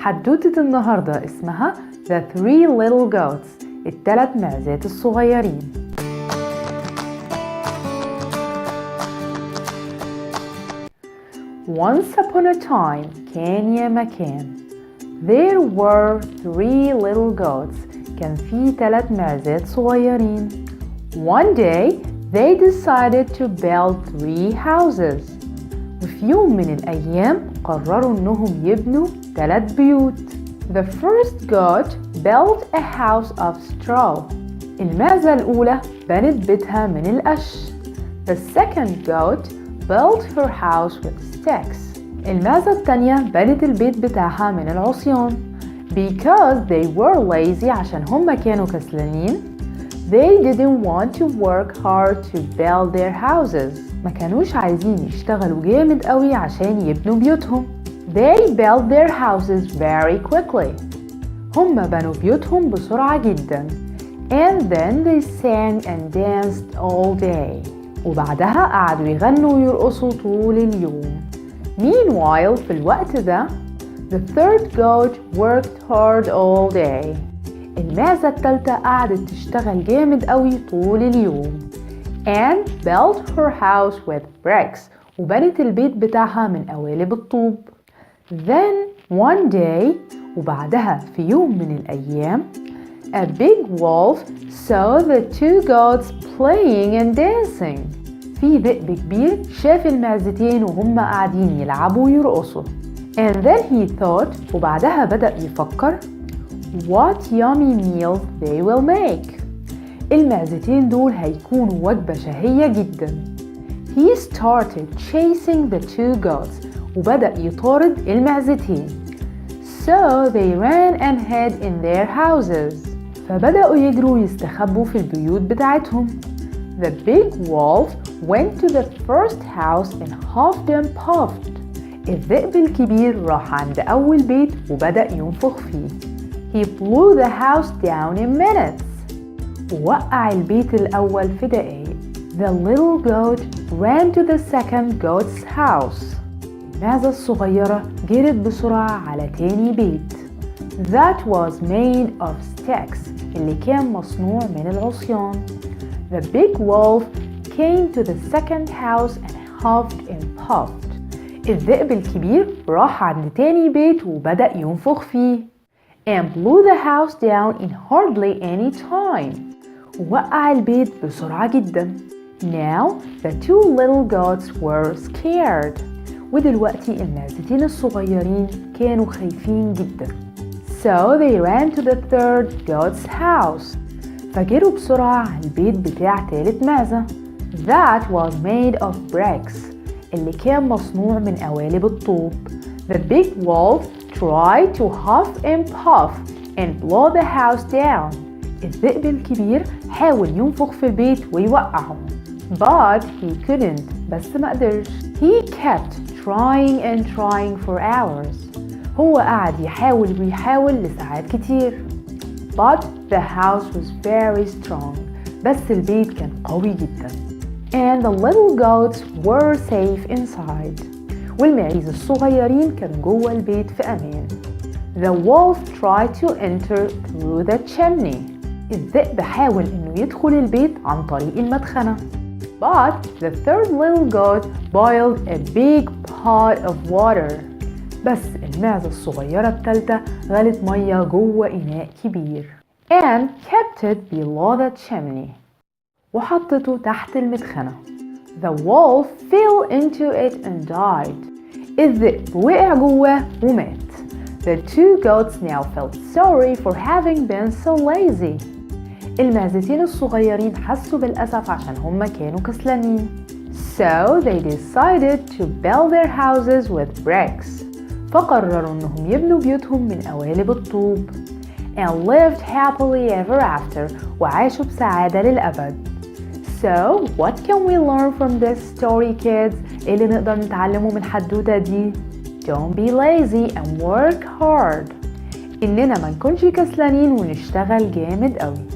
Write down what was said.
حدوتة النهاردة اسمها The Three Little Goats، الثلاث معزات الصغيرين. Once upon a time، كان يا مكان، there were three little goats، كان في ثلاث معزات صغيرين. One day they decided to build three houses. وفي يوم من الأيام قرروا إنهم يبنوا ثلاث بيوت. The first goat built a house of straw. المعزة الأولى بنت بيتها من القش. The second goat built her house with sticks. المعزة التانية بنت البيت بتاعها من العصيان. Because they were lazy، عشان هم كانوا كسلانين. They didn't want to work hard to build their houses. ما كانوش عايزين يشتغلوا جامد قوي عشان يبنوا بيوتهم. They built their houses very quickly. هم بنوا بيوتهم بسرعة جدا. And then they sang and danced all day. وبعدها قعدوا يغنوا ويرقصوا طول اليوم. Meanwhile، في الوقت ده the third goat worked hard all day. المعزة التالتة قعدت تشتغل جامد قوي طول اليوم. And built her house with bricks. وبنت البيت بتاعها من قوالب الطوب. Then one day، وبعدها في يوم من الأيام a big wolf saw the two goats playing and dancing. في ذئب كبير شاف المعزتين وهم قاعدين يلعبوا ويرقصوا. And then he thought، وبعدها بدأ يفكر what yummy meals they will make. المعزتين دول هيكونوا وجبة شهية جدا. He started chasing the two goats. وبدأ يطارد المعزتين. So they ran and hid in their houses. فبدأوا يجروا يستخبوا في البيوت بتاعتهم. The big wolf went to the first house and huffed and puffed. الذئب الكبير راح عند أول بيت وبدأ ينفخ فيه. He blew the house down in minutes. ووقع البيت الأول في دقايق. The little goat ran to the second goat's house. المعزة الصغيرة جرت بسرعة على تاني بيت. That was made of sticks، اللي كان مصنوع من العصيان. The big wolf came to the second house and huffed and puffed. الذئب الكبير راح عند تاني بيت وبدأ ينفخ فيه. And blew the house down in hardly any time. ووقع البيت بسرعة جدا. Now the two little goats were scared. ودلوقتي المعزتين الصغيرين كانوا خايفين جدا. So they ran to the third goat's house. فجروا بسرعة على البيت بتاع تالت معزة. That was made of bricks، اللي كان مصنوع من قوالب الطوب. The big wolf tried to huff and puff and blow the house down. الذئب الكبير حاول ينفخ في البيت ويوقعه. But he couldn't، بس ما قدرش. He kept trying and trying for hours. هو قعد يحاول ويحاول لساعات كتير. But the house was very strong. بس البيت كان قوي جدا. And the little goats were safe inside. والمعيز الصغيرين كانوا جوه البيت في أمان. The wolf tried to enter through the chimney. الذئب حاول إنه يدخل البيت عن طريق المدخنة. But the third little goat boiled a big pot of water. بس المعزة الصغيرة التالتة غلت مية جوه إناء كبير. And kept it below the chimney. وحطته تحت المدخنة. The wolf fell into it and died. الذئب وقع جواه ومات. The two goats now felt sorry for having been so lazy. المعزتين الصغيرين حسوا بالأسف عشان هم كانوا كسلانين. So they decided to build their houses with bricks. فقرروا إنهم يبنوا بيوتهم من قوالب الطوب. And lived happily ever after. وعاشوا بسعادة للأبد. So what can we learn from this story, kids؟ إيه اللي نقدر نتعلمه من الحدوتة دي؟ Don't be lazy and work hard. إننا ما نكونش كسلانين ونشتغل جامد قوي.